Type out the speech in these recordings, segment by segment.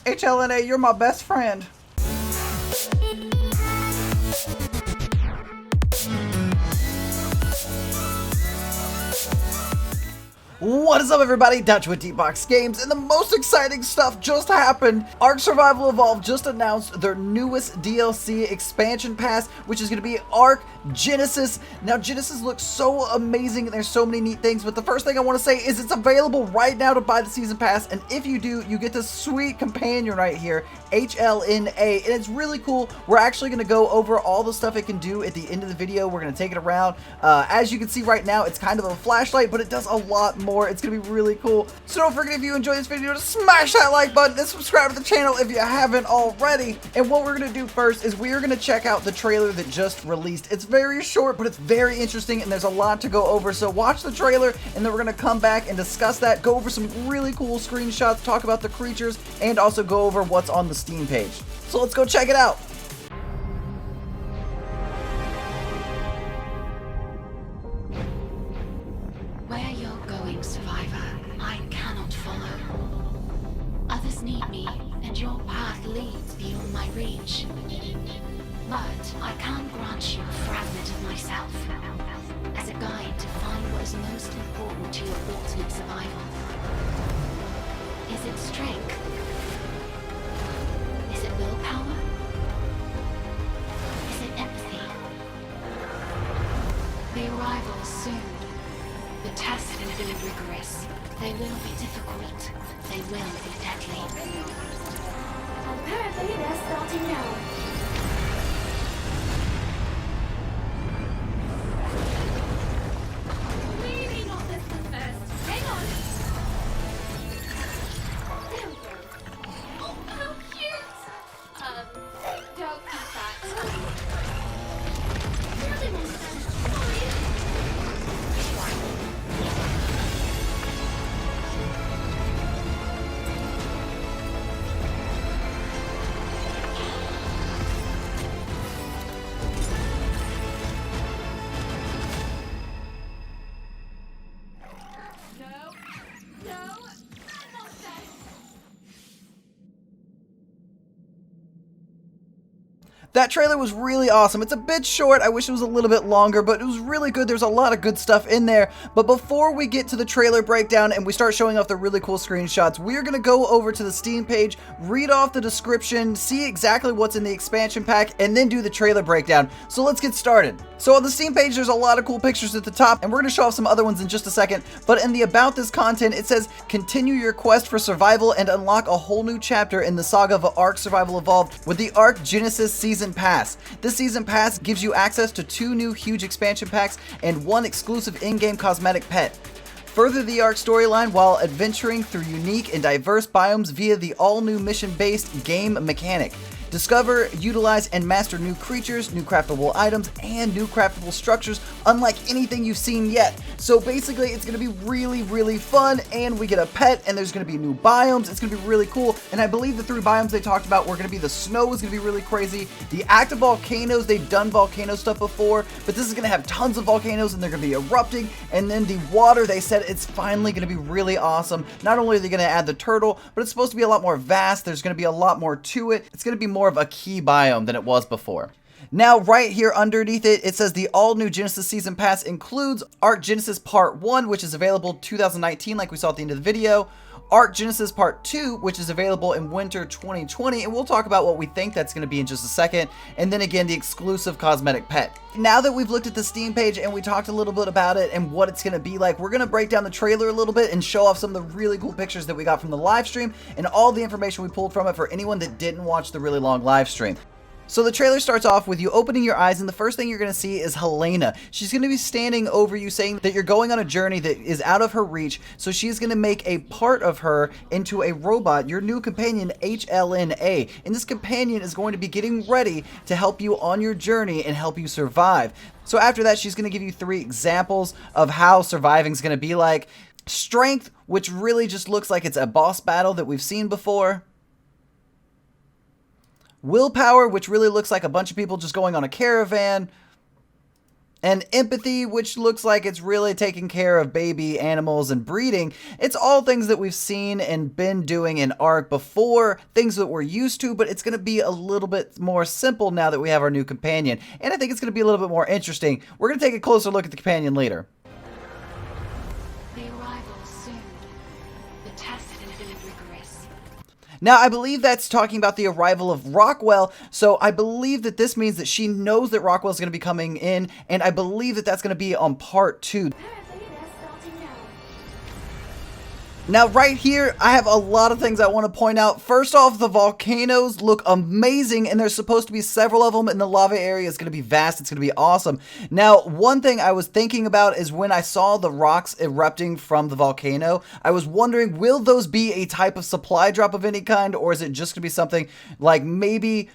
HLN-A, you're my best friend. What is up, everybody? Dutch with Deep Box Games, and the most exciting stuff just happened. Ark Survival Evolved just announced their newest DLC expansion pass, which is going to be Ark Genesis. Now, Genesis looks so amazing, and there's so many neat things, but the first thing I want to say is it's available right now to buy the Season Pass, and if you do, you get this sweet companion right here, HLN-A, and it's really cool. We're actually going to go over all the stuff it can do at the end of the video. We're going to take it around. As you can see right now, it's kind of a flashlight, but it does a lot more. It's gonna be really cool. So don't forget, if you enjoyed this video, to smash that like button and subscribe to the channel if you haven't already. And what we're gonna do first is we are gonna check out the trailer that just released. It's very short, but it's very interesting, and there's a lot to go over. So watch the trailer, and then we're gonna come back and discuss that, go over some really cool screenshots, talk about the creatures, and also go over what's on the Steam page. So let's go check it out. Where you're going, survivor, I cannot follow. Others need me, and your path leads beyond my reach. But I can grant you a fragment of myself, as a guide to find what is most important to your ultimate survival. Is it strength? Is it willpower? Is it empathy? The arrival soon. The tests will be rigorous. They will be difficult. They will be deadly. Apparently, they're starting now. Maybe not this one first. Hang on. There we go. Oh, how cute! Don't eat that. Really want that. Sorry. That trailer was really awesome. It's a bit short. I wish it was a little bit longer, but it was really good. There's a lot of good stuff in there. But before we get to the trailer breakdown and we start showing off the really cool screenshots, we're going to go over to the Steam page, read off the description, see exactly what's in the expansion pack, and then do the trailer breakdown. So let's get started. So on the Steam page, there's a lot of cool pictures at the top, and we're going to show off some other ones in just a second. But in the About This content, it says, continue your quest for survival and unlock a whole new chapter in the saga of Ark Survival Evolved with the Ark Genesis Season Pass. This Season Pass gives you access to 2 new huge expansion packs and 1 exclusive in-game cosmetic pet. Further the Ark storyline while adventuring through unique and diverse biomes via the all-new mission-based game mechanic. Discover, utilize, and master new creatures, new craftable items, and new craftable structures unlike anything you've seen yet. So basically, it's going to be really, really fun, and we get a pet, and there's going to be new biomes. It's going to be really cool, and I believe the 3 biomes they talked about were going to be the snow is going to be really crazy, the active volcanoes, they've done volcano stuff before, but this is going to have tons of volcanoes, and they're going to be erupting, and then the water, they said it's finally going to be really awesome. Not only are they going to add the turtle, but it's supposed to be a lot more vast. There's going to be a lot more to it. It's going to be more of a key biome than it was before. Now, right here underneath it, it says the all-new Genesis Season Pass includes Ark Genesis Part 1, which is available 2019, like we saw at the end of the video, Ark Genesis Part 2, which is available in winter 2020, and we'll talk about what we think that's going to be in just a second, and then again, the exclusive cosmetic pet. Now that we've looked at the Steam page and we talked a little bit about it and what it's going to be like, we're going to break down the trailer a little bit and show off some of the really cool pictures that we got from the live stream and all the information we pulled from it for anyone that didn't watch the really long live stream. So the trailer starts off with you opening your eyes, and the first thing you're going to see is Hlna. She's going to be standing over you, saying that you're going on a journey that is out of her reach, so she's going to make a part of her into a robot, your new companion, HLN-A. And this companion is going to be getting ready to help you on your journey and help you survive. So after that, she's going to give you 3 examples of how surviving is going to be like. Strength, which really just looks like it's a boss battle that we've seen before. Willpower, which really looks like a bunch of people just going on a caravan. And empathy, which looks like it's really taking care of baby animals and breeding. It's all things that we've seen and been doing in Ark before, things that we're used to, but it's going to be a little bit more simple now that we have our new companion. And I think it's going to be a little bit more interesting. We're going to take a closer look at the companion later. The arrival soon. The test has been rigorous. Now, I believe that's talking about the arrival of Rockwell, so I believe that this means that she knows that Rockwell's going to be coming in, and I believe that that's going to be on part 2. Apparently, they're starting now. Now, right here, I have a lot of things I want to point out. First off, the volcanoes look amazing, and there's supposed to be several of them, and the lava area is going to be vast. It's going to be awesome. Now, one thing I was thinking about is when I saw the rocks erupting from the volcano, I was wondering, will those be a type of supply drop of any kind, or is it just going to be something like maybe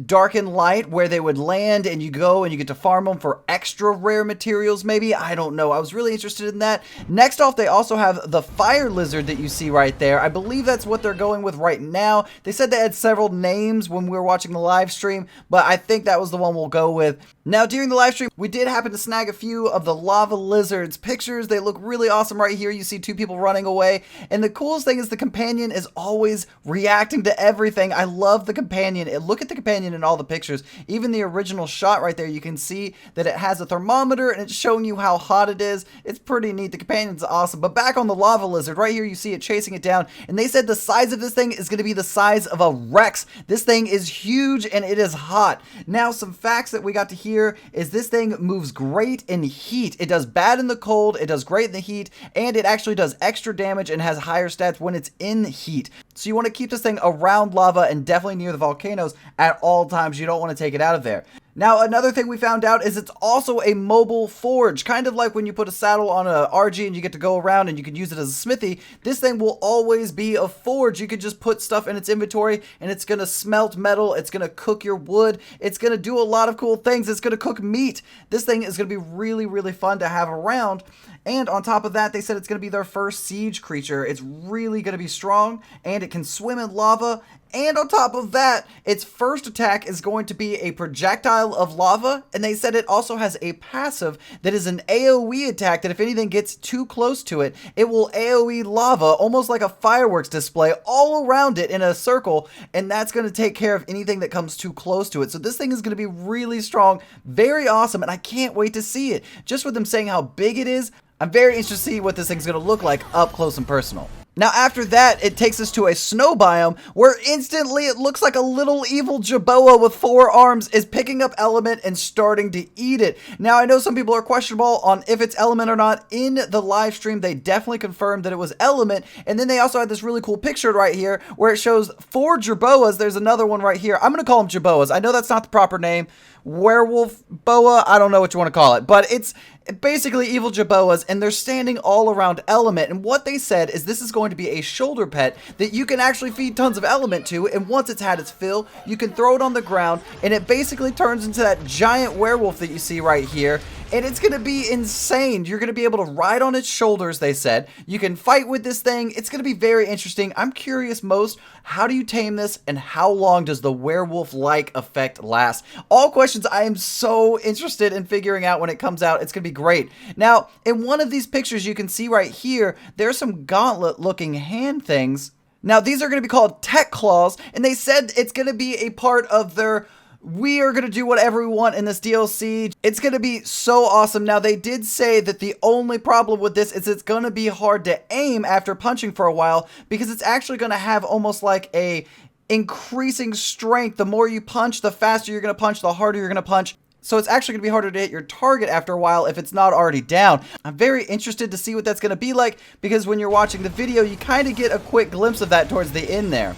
Dark and Light, where they would land and you go and you get to farm them for extra rare materials maybe? I don't know. I was really interested in that. Next off, they also have the fire lizard that you see right there. I believe that's what they're going with right now. They said they had several names when we were watching the live stream, but I think that was the one we'll go with. Now, during the live stream, we did happen to snag a few of the lava lizards pictures. They look really awesome right here. You see 2 people running away. And the coolest thing is the companion is always reacting to everything. I love the companion. Look at the companion in all the pictures. Even the original shot right there, you can see that it has a thermometer and it's showing you how hot it is. It's pretty neat. The companion's awesome. But back on the lava lizard, right here you see it chasing it down. And they said the size of this thing is going to be the size of a Rex. This thing is huge and it is hot. Now, some facts that we got to hear is this thing moves great in heat. It does bad in the cold, it does great in the heat, and it actually does extra damage and has higher stats when it's in heat. So you want to keep this thing around lava and definitely near the volcanoes at all times. You don't want to take it out of there. Now, another thing we found out is it's also a mobile forge, kind of like when you put a saddle on a RG and you get to go around and you can use it as a smithy. This thing will always be a forge. You can just put stuff in its inventory and it's going to smelt metal. It's going to cook your wood. It's going to do a lot of cool things. It's going to cook meat. This thing is going to be really, really fun to have around. And on top of that, they said it's going to be their first siege creature. It's really going to be strong and it can swim in lava. And on top of that, its first attack is going to be a projectile of lava, and they said it also has a passive that is an AoE attack that if anything gets too close to it, it will AoE lava, almost like a fireworks display, all around it in a circle, and that's going to take care of anything that comes too close to it. So this thing is going to be really strong, very awesome, and I can't wait to see it. Just with them saying how big it is, I'm very interested to see what this thing's going to look like up close and personal. Now, after that, it takes us to a snow biome where instantly it looks like a little evil Jerboa with 4 arms is picking up element and starting to eat it. Now, I know some people are questionable on if it's element or not. In the live stream, they definitely confirmed that it was element. And then they also had this really cool picture right here where it shows 4 Jerboas. There's another one right here. I'm going to call them Jerboas. I know that's not the proper name. Werewolf boa, I don't know what you want to call it, but it's basically evil Jerboas, and they're standing all around element. And what they said is this is going to be a shoulder pet that you can actually feed tons of element to, and once it's had its fill, you can throw it on the ground, and it basically turns into that giant werewolf that you see right here. And it's going to be insane. You're going to be able to ride on its shoulders, they said. You can fight with this thing. It's going to be very interesting. I'm curious most, how do you tame this and how long does the werewolf-like effect last? All questions I am so interested in figuring out when it comes out. It's going to be great. Now, in one of these pictures you can see right here, there's some gauntlet-looking hand things. Now, these are going to be called tech claws, and they said it's going to be a part of their we are going to do whatever we want in this DLC. It's going to be so awesome. Now, they did say that the only problem with this is it's going to be hard to aim after punching for a while because it's actually going to have almost like a increasing strength. The more you punch, the faster you're going to punch, the harder you're going to punch. So it's actually going to be harder to hit your target after a while if it's not already down. I'm very interested to see what that's going to be like because when you're watching the video, you kind of get a quick glimpse of that towards the end there.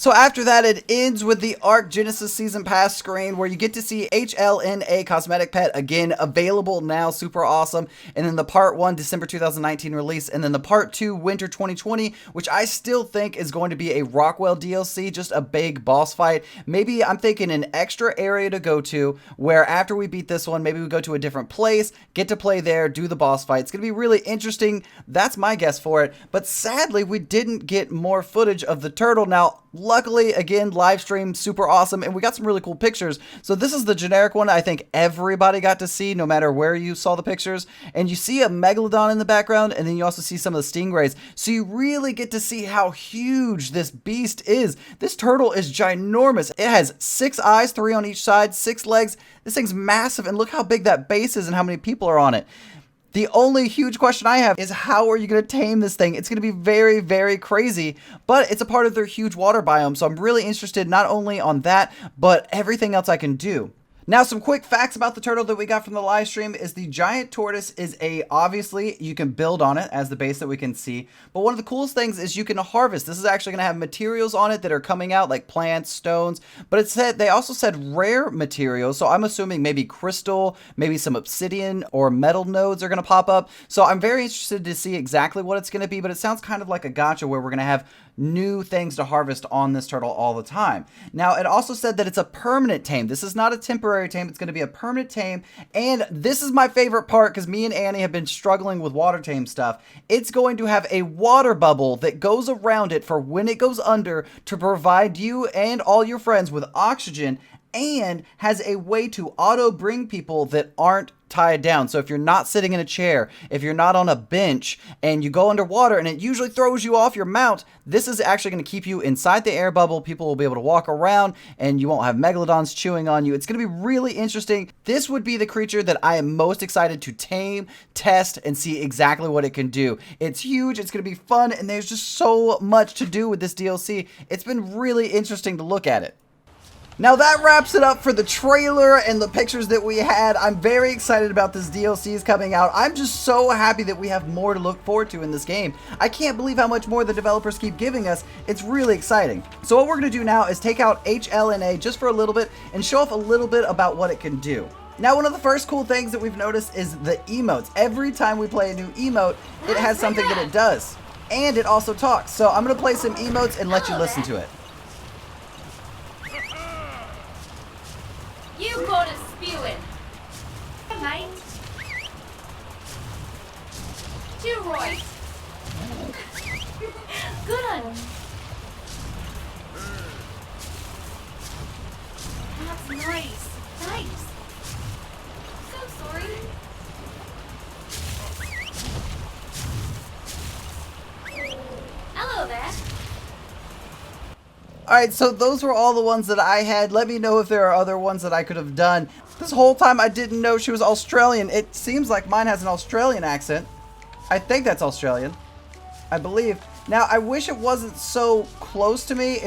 So after that, it ends with the Ark Genesis Season Pass screen where you get to see HLN-A cosmetic pet, again, available now, super awesome. And then the Part 1 December 2019 release, and then the Part 2 Winter 2020, which I still think is going to be a Rockwell DLC, just a big boss fight. Maybe I'm thinking an extra area to go to where after we beat this one, maybe we go to a different place, get to play there, do the boss fight. It's going to be really interesting. That's my guess for it. But sadly, we didn't get more footage of the turtle. Now, luckily, again, live stream, super awesome, and we got some really cool pictures. So this is the generic one I think everybody got to see, no matter where you saw the pictures. And you see a megalodon in the background, and then you also see some of the stingrays. So you really get to see how huge this beast is. This turtle is ginormous. It has 6 eyes, 3 on each side, 6 legs. This thing's massive, and look how big that base is and how many people are on it. The only huge question I have is how are you going to tame this thing? It's going to be very, very crazy, but it's a part of their huge water biome, so I'm really interested not only on that, but everything else I can do. Now, some quick facts about the turtle that we got from the live stream is the giant tortoise is obviously, you can build on it as the base that we can see, but one of the coolest things is you can harvest. This is actually going to have materials on it that are coming out, like plants, stones, but they also said rare materials, so I'm assuming maybe crystal, maybe some obsidian or metal nodes are going to pop up, so I'm very interested to see exactly what it's going to be, but it sounds kind of like a gacha where we're going to have new things to harvest on this turtle all the time. Now, it also said that it's a permanent tame. This is not a temporary tame. It's going to be a permanent tame. And this is my favorite part because me and Annie have been struggling with water tame stuff. It's going to have a water bubble that goes around it for when it goes under to provide you and all your friends with oxygen, and has a way to auto bring people that aren't tied down. So if you're not sitting in a chair, if you're not on a bench and you go underwater and it usually throws you off your mount, this is actually going to keep you inside the air bubble. People will be able to walk around and you won't have megalodons chewing on you. It's going to be really interesting. This would be the creature that I am most excited to tame, test, and see exactly what it can do. It's huge, it's going to be fun, and there's just so much to do with this DLC. It's been really interesting to look at it. Now that wraps it up for the trailer and the pictures that we had. I'm very excited about this DLCs coming out. I'm just so happy that we have more to look forward to in this game. I can't believe how much more the developers keep giving us. It's really exciting. So what we're going to do now is take out HLN-A just for a little bit and show off a little bit about what it can do. Now, one of the first cool things that we've noticed is the emotes. Every time we play a new emote, it has something that it does. And it also talks. So I'm going to play some emotes and let you listen to it. You go to spewing. Mate. 2 Roy. Good on. That's nice. Nice. So sorry. Hello there. Alright, so those were all the ones that I had. Let me know if there are other ones that I could have done. This whole time I didn't know she was Australian. It seems like mine has an Australian accent. I think that's Australian. I believe. Now, I wish it wasn't so close to me.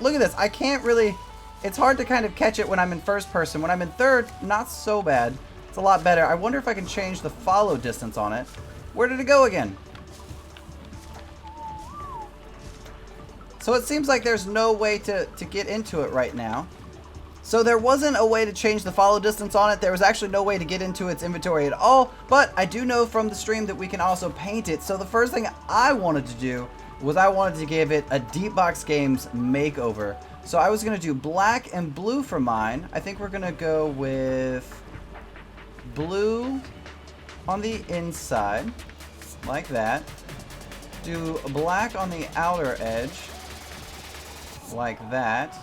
Look at this. I can't really... It's hard to kind of catch it when I'm in first person. When I'm in third, not so bad. It's a lot better. I wonder if I can change the follow distance on it. Where did it go again? So it seems like there's no way to get into it right now. So there wasn't a way to change the follow distance on it. There was actually no way to get into its inventory at all. But I do know from the stream that we can also paint it. So the first thing I wanted to do was I wanted to give it a Deep Box Games makeover. So I was going to do black and blue for mine. I think we're going to go with blue on the inside, like that. Do black on the outer edge, like that.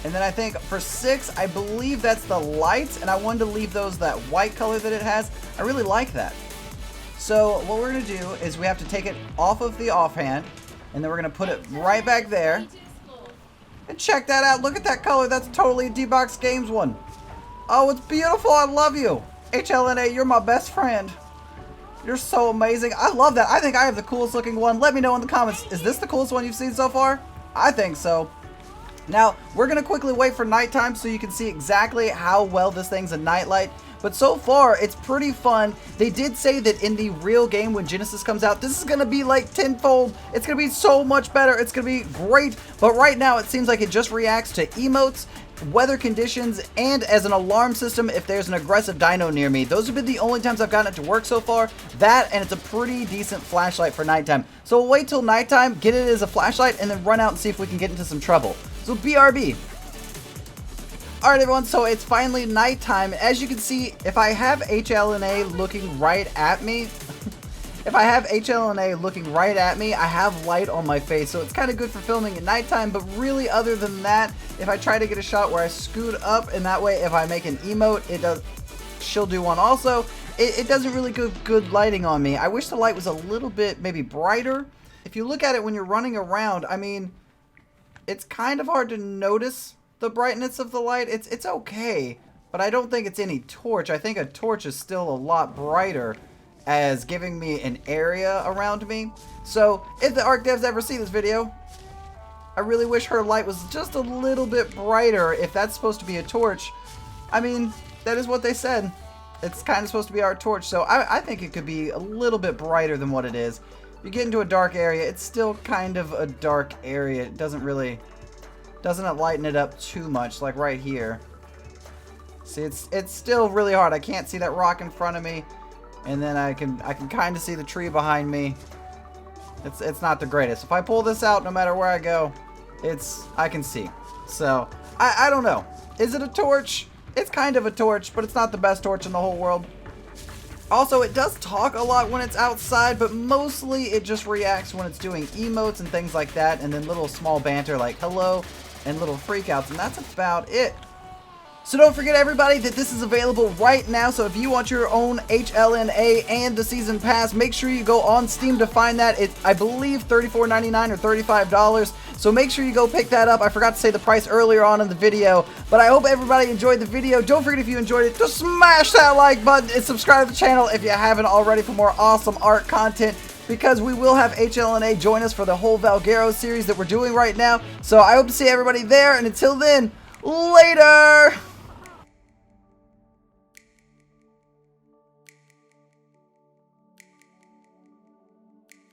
And then I think for 6, I believe that's the lights, and I wanted to leave those that white color that it has. I really like that. So what we're going to do is we have to take it off of the offhand, and then we're going to put it right back there. And check that out. Look at that color. That's totally a D-Box Games one. Oh, it's beautiful. I love you. HLN-A, you're my best friend. You're so amazing. I love that. I think I have the coolest looking one. Let me know in the comments. Is this the coolest one you've seen so far? I think so. Now, we're going to quickly wait for nighttime so you can see exactly how well this thing's a nightlight. But so far, it's pretty fun. They did say that in the real game when Genesis comes out, this is going to be like tenfold. It's going to be so much better. It's going to be great. But right now, it seems like it just reacts to emotes weather conditions, and as an alarm system if there's an aggressive dino near me. Those have been the only times I've gotten it to work so far. That, and it's a pretty decent flashlight for nighttime. So we'll wait till nighttime, get it as a flashlight, and then run out and see if we can get into some trouble. So BRB. Alright everyone, so it's finally nighttime. As you can see, if I have HLN-A looking right at me, I have light on my face, so it's kind of good for filming at nighttime, but really other than that, if I try to get a shot where I scoot up, and that way if I make an emote, she'll do one also, it doesn't really give good lighting on me. I wish the light was a little bit maybe brighter. If you look at it when you're running around, I mean, it's kind of hard to notice the brightness of the light. It's okay, but I don't think it's any torch. I think a torch is still a lot brighter as giving me an area around me. So if the Ark devs ever see this video, I really wish her light was just a little bit brighter. If that's supposed to be a torch, I mean, that is what they said. It's kind of supposed to be our torch, so I think it could be a little bit brighter than what it is. If you get into a dark area, it's still kind of a dark area. It doesn't lighten it up too much, like right here. See, it's still really hard. I can't see that rock in front of me, and then I can kind of see the tree behind me. It's not the greatest. If I pull this out, no matter where I go, I can see. So I don't know. Is it a torch? It's kind of a torch, but it's not the best torch in the whole world. Also, it does talk a lot when it's outside, but mostly it just reacts when it's doing emotes and things like that, and then little small banter like hello and little freakouts, and that's about it. So don't forget everybody that this is available right now, so if you want your own HLN-A and the Season Pass, make sure you go on Steam to find that. It's, I believe, $34.99 or $35, so make sure you go pick that up. I forgot to say the price earlier on in the video, but I hope everybody enjoyed the video. Don't forget, if you enjoyed it, to smash that like button and subscribe to the channel if you haven't already for more awesome Ark content, because we will have HLN-A join us for the whole Valguero series that we're doing right now. So I hope to see everybody there, and until then, later!